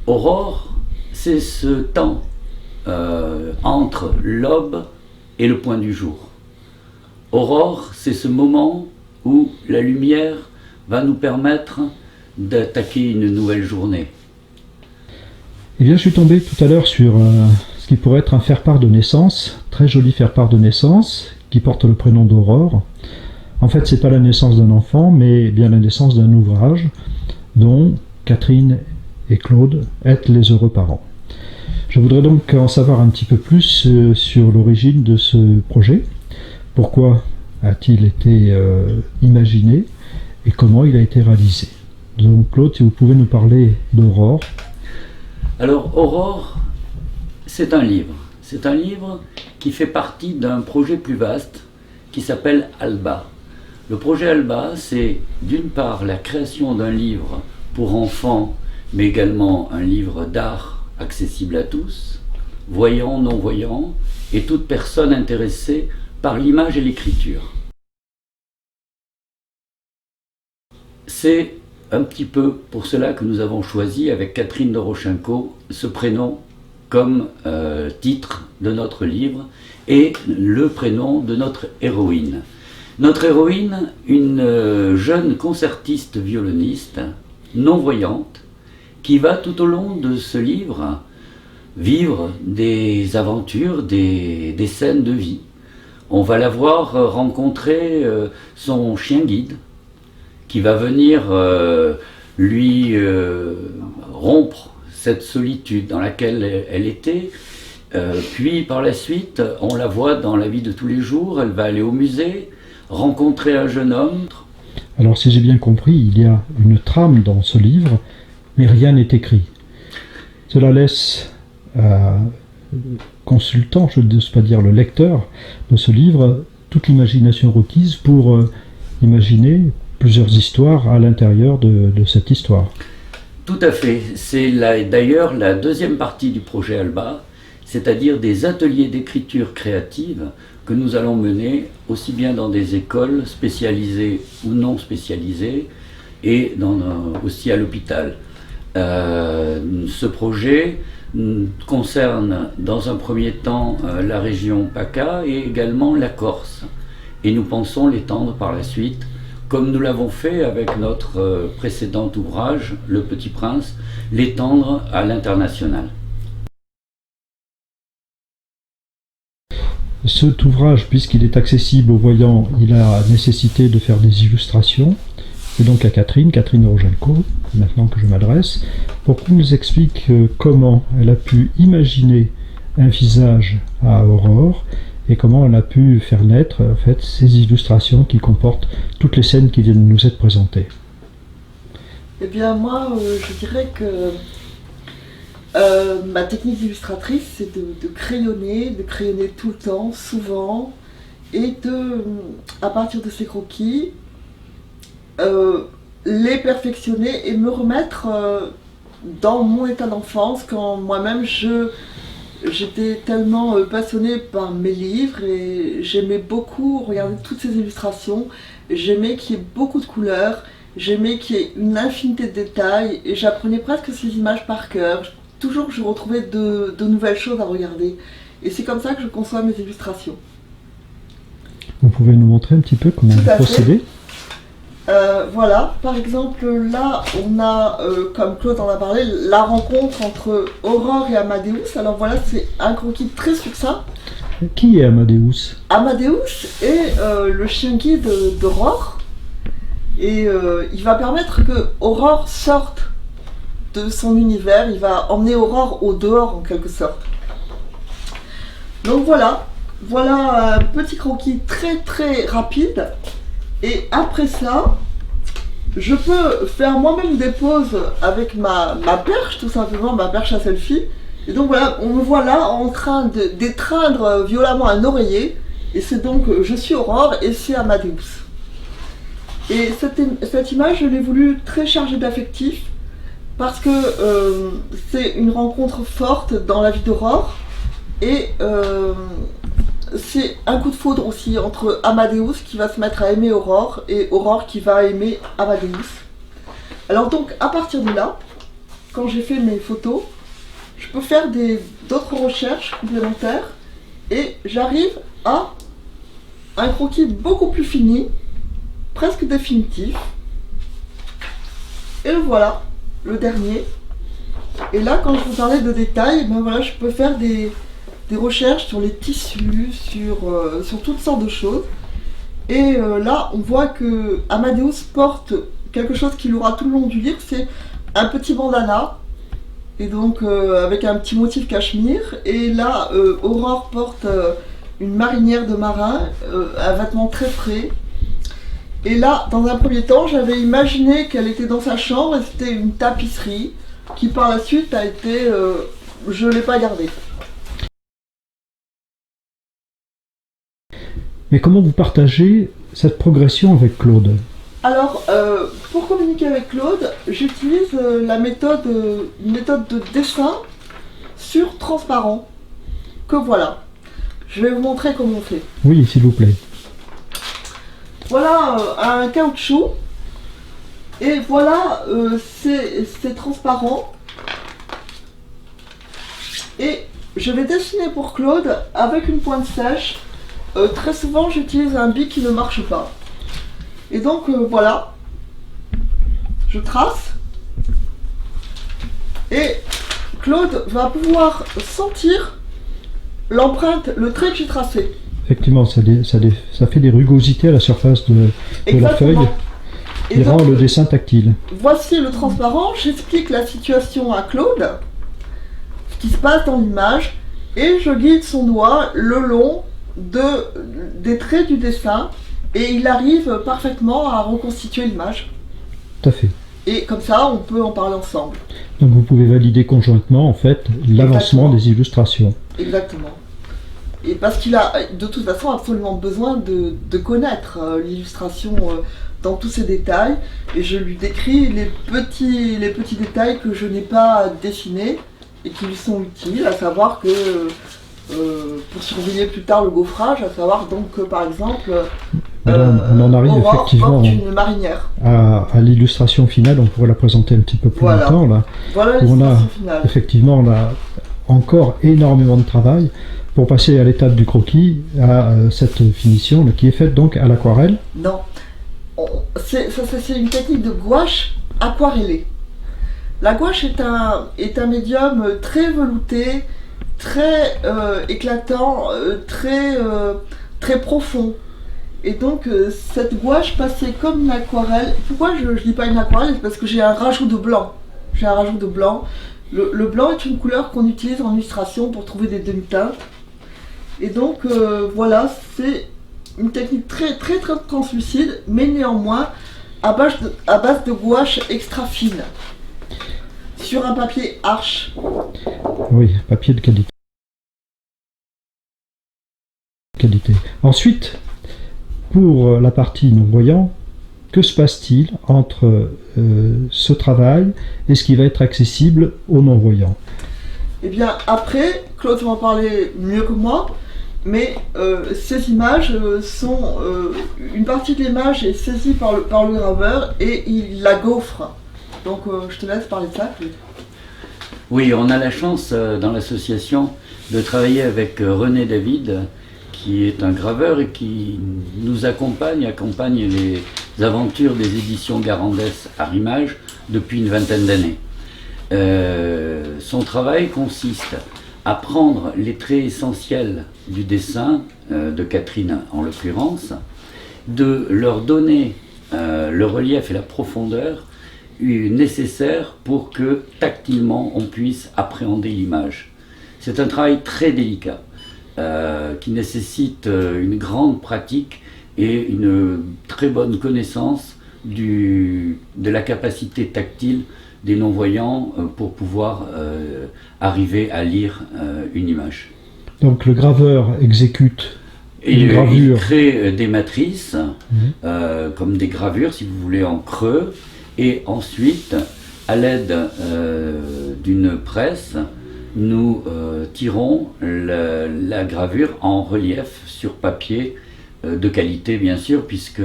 Aurore, c'est ce temps entre l'aube et le point du jour. Aurore, c'est ce moment où la lumière va nous permettre d'attaquer une nouvelle journée. Eh bien, je suis tombé tout à l'heure sur ce qui pourrait être un faire-part de naissance, très joli faire-part de naissance, qui porte le prénom d'Aurore. En fait, c'est pas la naissance d'un enfant, mais bien la naissance d'un ouvrage dont Catherine et Claude êtes les heureux parents. Je voudrais donc en savoir un petit peu plus sur l'origine de ce projet. Pourquoi a-t-il été imaginé et comment il a été réalisé? Donc Claude, si vous pouvez nous parler d'Aurore. Alors Aurore, c'est un livre. C'est un livre qui fait partie d'un projet plus vaste qui s'appelle Alba. Le projet Alba, c'est d'une part la création d'un livre pour enfants, mais également un livre d'art accessible à tous, voyants, non-voyants, et toute personne intéressée par l'image et l'écriture. C'est un petit peu pour cela que nous avons choisi avec Catherine Doroshenko ce prénom comme titre de notre livre et le prénom de notre héroïne. Notre héroïne, une jeune concertiste violoniste, non-voyante, qui va tout au long de ce livre vivre des aventures, des scènes de vie. On va la voir rencontrer son chien guide, qui va venir lui rompre cette solitude dans laquelle elle était. Puis par la suite, on la voit dans la vie de tous les jours, elle va aller au musée, rencontrer un jeune homme. Alors si j'ai bien compris, il y a une trame dans ce livre, mais rien n'est écrit. Cela laisse à consultant, je n'ose pas dire le lecteur de ce livre, toute l'imagination requise pour imaginer plusieurs histoires à l'intérieur de cette histoire. Tout à fait. C'est d'ailleurs la deuxième partie du projet Alba, c'est-à-dire des ateliers d'écriture créative que nous allons mener aussi bien dans des écoles spécialisées ou non spécialisées et aussi à l'hôpital. Ce projet concerne dans un premier temps la région PACA et également la Corse. Et nous pensons l'étendre par la suite, comme nous l'avons fait avec notre précédent ouvrage, Le Petit Prince, l'étendre à l'international. Cet ouvrage, puisqu'il est accessible aux voyants, il a nécessité de faire des illustrations. Et donc à Catherine Doroshenko, maintenant que je m'adresse, pour qu'on nous explique comment elle a pu imaginer un visage à Aurore et comment elle a pu faire naître en fait, ces illustrations qui comportent toutes les scènes qui viennent nous être présentées. Eh bien moi, je dirais que ma technique d'illustratrice, c'est de crayonner tout le temps, souvent, et à partir de ces croquis, les perfectionner et me remettre dans mon état d'enfance quand moi-même j'étais tellement passionnée par mes livres et j'aimais beaucoup regarder toutes ces illustrations, j'aimais qu'il y ait beaucoup de couleurs, j'aimais qu'il y ait une infinité de détails et j'apprenais presque ces images par cœur. Toujours je retrouvais de nouvelles choses à regarder et c'est comme ça que je conçois mes illustrations. Vous pouvez nous montrer un petit peu comment vous procédez ? Voilà, par exemple là on a, comme Claude en a parlé, la rencontre entre Aurore et Amadeus. Alors voilà, c'est un croquis très succinct. Qui est Amadeus? Amadeus est le chien guide d'Aurore et il va permettre que Aurore sorte de son univers, il va emmener Aurore au dehors en quelque sorte. Donc voilà un petit croquis très très rapide. Et après ça, je peux faire moi-même des pauses avec ma perche, tout simplement, ma perche à selfie. Et donc voilà, on me voit là en train d'étreindre violemment un oreiller. Et c'est donc, je suis Aurore et c'est Amadeus. Et cette image, je l'ai voulu très chargée d'affectif parce que c'est une rencontre forte dans la vie d'Aurore. Et c'est un coup de foudre aussi entre Amadeus qui va se mettre à aimer Aurore et Aurore qui va aimer Amadeus. Alors donc à partir de là, quand j'ai fait mes photos, je peux faire d'autres recherches complémentaires et j'arrive à un croquis beaucoup plus fini, presque définitif. Et le voilà, le dernier. Et là, quand je vous parlais de détails, ben voilà, je peux faire des recherches sur les tissus, sur toutes sortes de choses. Et là, on voit que Amadeus porte quelque chose qu'il aura tout le long du livre, c'est un petit bandana, et donc avec un petit motif cachemire. Et là, Aurore porte une marinière de marin, un vêtement très frais. Et là, dans un premier temps, j'avais imaginé qu'elle était dans sa chambre et c'était une tapisserie qui par la suite a été... je ne l'ai pas gardée. Mais comment vous partagez cette progression avec Claude? Alors, pour communiquer avec Claude, j'utilise une méthode de dessin sur transparent, que voilà. Je vais vous montrer comment on fait. Oui, s'il vous plaît. Voilà un caoutchouc, et voilà, c'est transparent. Et je vais dessiner pour Claude avec une pointe sèche. Très souvent, j'utilise un bic qui ne marche pas. Et donc, voilà, je trace. Et Claude va pouvoir sentir l'empreinte, le trait que j'ai tracé. Effectivement, ça fait des rugosités à la surface de la feuille, qui rend le dessin tactile. Voici le transparent, j'explique la situation à Claude, ce qui se passe dans l'image, et je guide son doigt le long des traits du dessin, et il arrive parfaitement à reconstituer l'image. Tout à fait. Et comme ça, on peut en parler ensemble. Donc vous pouvez valider conjointement, en fait, l'avancement des illustrations. Exactement. Et parce qu'il a de toute façon absolument besoin de connaître l'illustration dans tous ses détails, et je lui décris les petits détails que je n'ai pas dessinés et qui lui sont utiles, à savoir que pour surveiller plus tard le gaufrage, à savoir donc que par exemple on en arrive Aurore effectivement porte une marinière. à l'illustration finale. On pourrait la présenter un petit peu plus longtemps là. Voilà Où l'illustration finale. Effectivement, on a encore énormément de travail pour passer à l'étape du croquis, à cette finition là, qui est faite donc à l'aquarelle. Non, c'est une technique de gouache aquarellée. La gouache est un médium très velouté, très éclatant, très profond. Et donc cette gouache passée comme une aquarelle. Pourquoi je ne dis pas une aquarelle? C'est parce que j'ai un rajout de blanc. Le blanc est une couleur qu'on utilise en illustration pour trouver des demi-teintes. Et donc voilà, c'est une technique très translucide, mais néanmoins à base de gouache extra fine. Sur un papier arche. Oui, papier de qualité. Ensuite, pour la partie non-voyant, que se passe-t-il entre ce travail et ce qui va être accessible aux non-voyants? Eh bien, après, Claude va en parler mieux que moi, mais ces images sont... une partie de l'image est saisie par le graveur et il la gaufre. Donc, je te laisse parler de ça, Claude. Oui, on a la chance dans l'association de travailler avec René David, qui est un graveur et qui nous accompagne les aventures des éditions Garandès Arrimage depuis une vingtaine d'années. Son travail consiste à prendre les traits essentiels du dessin, de Catherine en l'occurrence, de leur donner le relief et la profondeur nécessaires pour que tactilement on puisse appréhender l'image. C'est un travail très délicat qui nécessite une grande pratique et une très bonne connaissance de la capacité tactile des non-voyants pour pouvoir arriver à lire une image. Donc le graveur exécute une gravure. Il crée des matrices, comme des gravures si vous voulez en creux, et ensuite, à l'aide d'une presse, nous tirons la gravure en relief sur papier de qualité bien sûr, puisque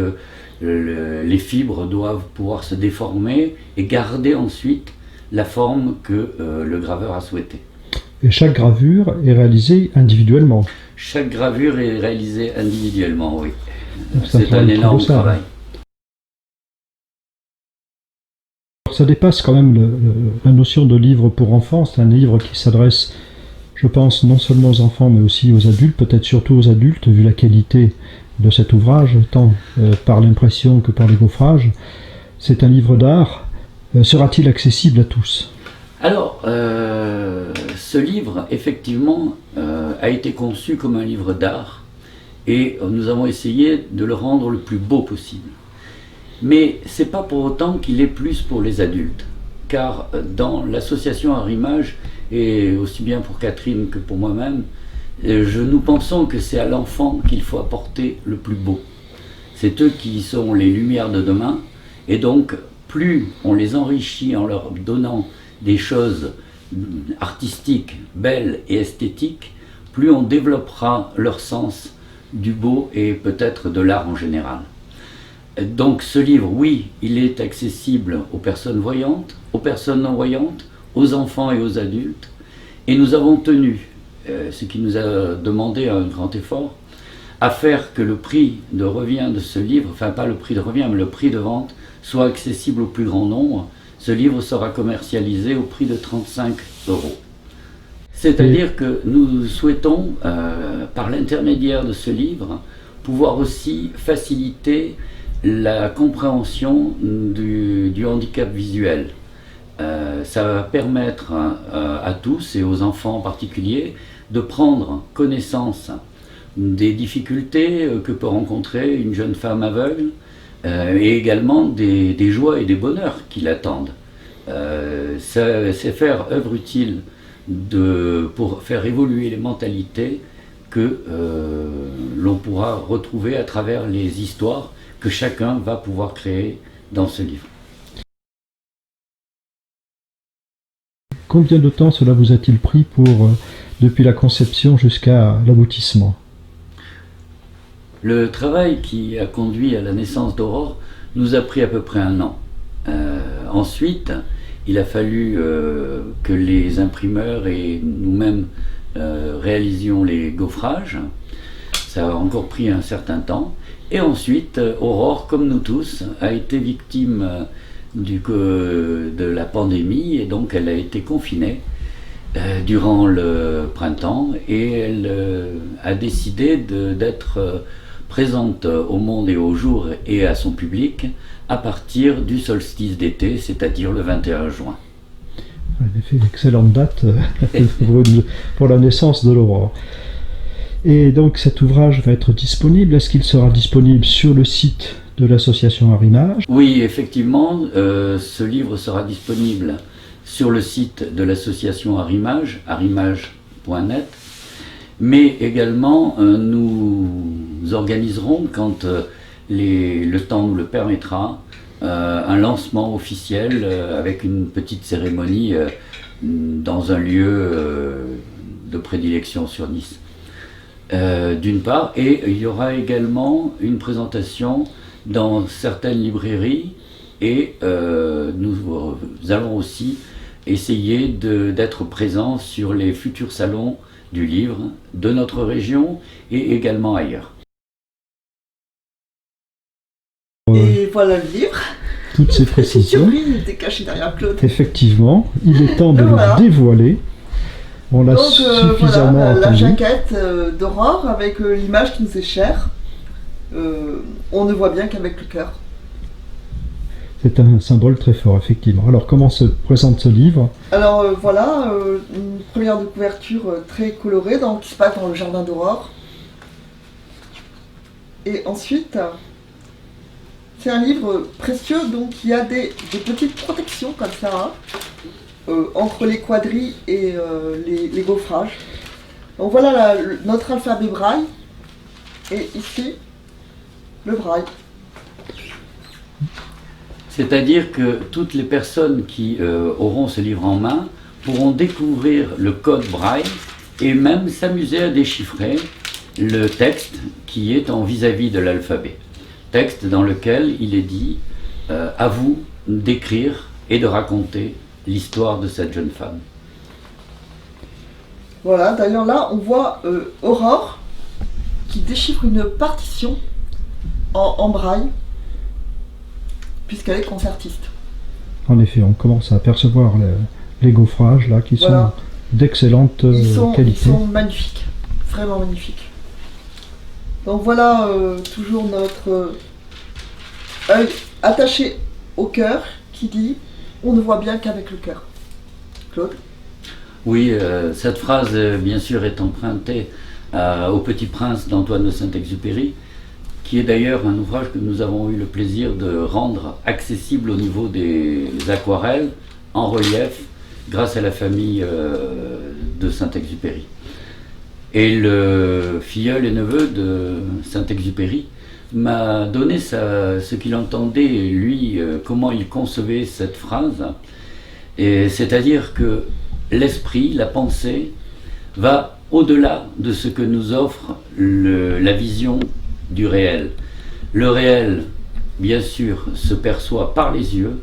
les fibres doivent pouvoir se déformer et garder ensuite la forme que le graveur a souhaité. Et chaque gravure est réalisée individuellement. Chaque gravure est réalisée individuellement, oui. C'est un travail énorme colossal. travail. Ça dépasse quand même la notion de livre pour enfants. C'est un livre qui s'adresse, je pense, non seulement aux enfants, mais aussi aux adultes, peut-être surtout aux adultes, vu la qualité de cet ouvrage, tant par l'impression que par les gaufrages. C'est un livre d'art. Sera-t-il accessible à tous ? Alors, ce livre, effectivement, a été conçu comme un livre d'art et nous avons essayé de le rendre le plus beau possible. Mais c'est pas pour autant qu'il est plus pour les adultes, car dans l'association Arrimage, et aussi bien pour Catherine que pour moi-même, nous pensons que c'est à l'enfant qu'il faut apporter le plus beau. C'est eux qui sont les lumières de demain, et donc plus on les enrichit en leur donnant des choses artistiques, belles et esthétiques, plus on développera leur sens du beau et peut-être de l'art en général. Donc ce livre, oui, il est accessible aux personnes voyantes, aux personnes non-voyantes, aux enfants et aux adultes. Et nous avons tenu, ce qui nous a demandé un grand effort, à faire que le prix de revient de ce livre, enfin pas le prix de revient, mais le prix de vente, soit accessible au plus grand nombre. Ce livre sera commercialisé au prix de 35 €. C'est-à-dire que nous souhaitons, par l'intermédiaire de ce livre, pouvoir aussi faciliter la compréhension du handicap visuel. Ça va permettre à tous, et aux enfants en particulier, de prendre connaissance des difficultés que peut rencontrer une jeune femme aveugle, et également des joies et des bonheurs qui l'attendent. C'est faire œuvre utile pour faire évoluer les mentalités que l'on pourra retrouver à travers les histoires que chacun va pouvoir créer dans ce livre. Combien de temps cela vous a-t-il pris depuis la conception jusqu'à l'aboutissement ? Le travail qui a conduit à la naissance d'Aurore nous a pris à peu près 1 an. Ensuite, il a fallu que les imprimeurs et nous-mêmes réalisions les gaufrages. Ça a encore pris un certain temps. Et ensuite, Aurore, comme nous tous, a été victime de la pandémie et donc elle a été confinée durant le printemps et elle a décidé d'être présente au monde et au jour et à son public à partir du solstice d'été, c'est-à-dire le 21 juin. En effet, une excellente date pour la naissance de l'Aurore. Et donc cet ouvrage va être disponible. Est-ce qu'il sera disponible sur le site de l'association Arrimage ? Oui, effectivement, ce livre sera disponible sur le site de l'association Arrimage, arrimage.net, mais également nous organiserons, quand le temps nous le permettra, un lancement officiel avec une petite cérémonie dans un lieu de prédilection sur Nice. D'une part, et il y aura également une présentation dans certaines librairies et nous allons aussi essayer d'être présents sur les futurs salons du livre de notre région et également ailleurs. Et voilà le livre. Toutes ces précisions. Il était caché derrière Claude. Effectivement, il est temps de voilà. le dévoiler. On l'a Donc suffisamment voilà, la entendu. jaquette d'Aurore avec l'image qui nous est chère. On ne voit bien qu'avec le cœur. C'est un symbole très fort, effectivement. Alors, comment se présente ce livre ? Alors voilà, une première de couverture très colorée qui se passe dans le jardin d'Aurore. Et ensuite, c'est un livre précieux, donc il y a des petites protections comme ça, entre les quadrilles et les gaufrages. Donc voilà notre alphabet braille, et ici, le braille. C'est-à-dire que toutes les personnes qui auront ce livre en main pourront découvrir le code braille et même s'amuser à déchiffrer le texte qui est en vis-à-vis de l'alphabet. Texte dans lequel il est dit à vous d'écrire et de raconter l'histoire de cette jeune femme. Voilà, d'ailleurs là, on voit Aurore qui déchiffre une partition en braille, puisqu'elle est concertiste. En effet, on commence à apercevoir les gaufrages là qui Voilà. sont d'excellente Ils qualité. sont magnifiques, vraiment magnifiques. Donc voilà toujours notre œil attaché au cœur qui dit « on ne voit bien qu'avec le cœur ». Claude? Oui, cette phrase, bien sûr, est empruntée au Petit Prince d'Antoine de Saint-Exupéry, qui est d'ailleurs un ouvrage que nous avons eu le plaisir de rendre accessible au niveau des aquarelles, en relief, grâce à la famille de Saint-Exupéry. Et le filleul et neveu de Saint-Exupéry m'a donné ce qu'il entendait, lui, comment il concevait cette phrase. Et c'est-à-dire que l'esprit, la pensée, va au-delà de ce que nous offre la vision du réel. Le réel, bien sûr, se perçoit par les yeux,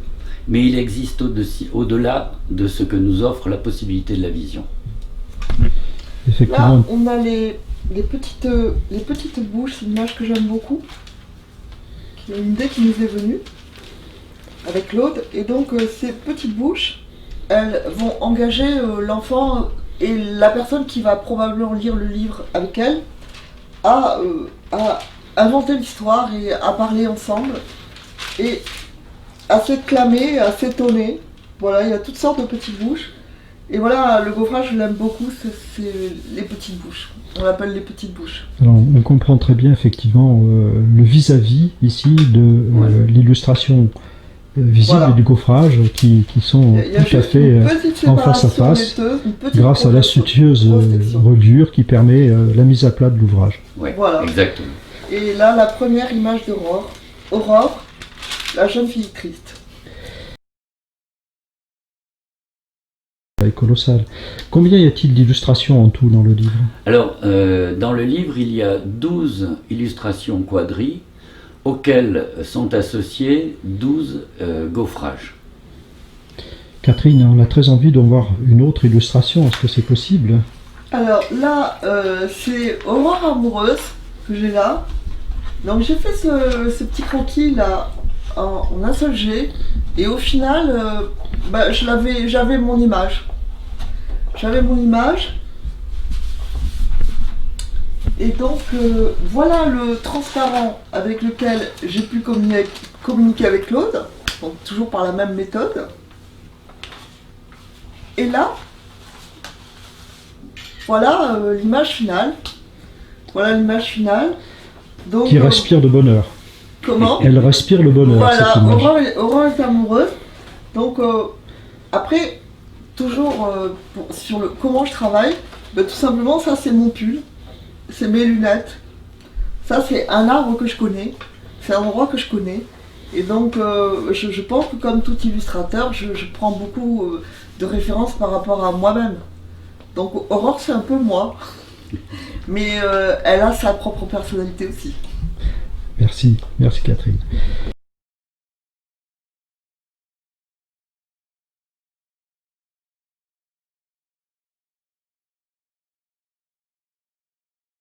mais il existe au-delà de ce que nous offre la possibilité de la vision. Effectivement, Là, on a les petites bouches, c'est une image que j'aime beaucoup. Une idée qui nous est venue avec Claude. Et donc, ces petites bouches, elles vont engager l'enfant et la personne qui va probablement lire le livre avec elle à inventer l'histoire et à parler ensemble et à s'exclamer, à s'étonner. Voilà, il y a toutes sortes de petites bouches. Et voilà, le gaufrage, je l'aime beaucoup, c'est les petites bouches. On l'appelle les petites bouches. alors, on comprend très bien effectivement le vis-à-vis ici de l'illustration visible Voilà. du gaufrage qui sont Il y a tout à juste fait une petite en face à séparation face laiteuse, une petite grâce à l'astucieuse protection. reliure qui permet la mise à plat de l'ouvrage. Oui, Voilà. exactement. Et là, la première image d'Aurore. Aurore, la jeune fille triste. C'est colossal. Combien y a-t-il d'illustrations en tout dans le livre? Alors, dans le livre, il y a 12 illustrations quadrilles auxquelles sont associés 12 gaufrages. Catherine, on a très envie d'en voir une autre illustration. Est-ce que c'est possible? Alors là, c'est Aurore amoureuse que j'ai là. Donc j'ai fait ce petit croquis là en un seul jet. Et au final, j'avais mon image. J'avais mon image. Et donc voilà le transparent avec lequel j'ai pu communiquer avec Claude. Donc toujours par la même méthode. Et là, voilà l'image finale. Voilà l'image finale. Donc, Qui respire de bonheur. comment? Elle respire le bonheur, Voilà, cette image. Aurore est amoureuse. Donc après, toujours sur le comment je travaille, tout simplement ça c'est mon pull, c'est mes lunettes. Ça c'est un arbre que je connais, c'est un endroit que je connais. Et donc je pense que comme tout illustrateur, je prends beaucoup de références par rapport à moi-même. Donc Aurore c'est un peu moi, mais elle a sa propre personnalité aussi. Merci, merci Catherine.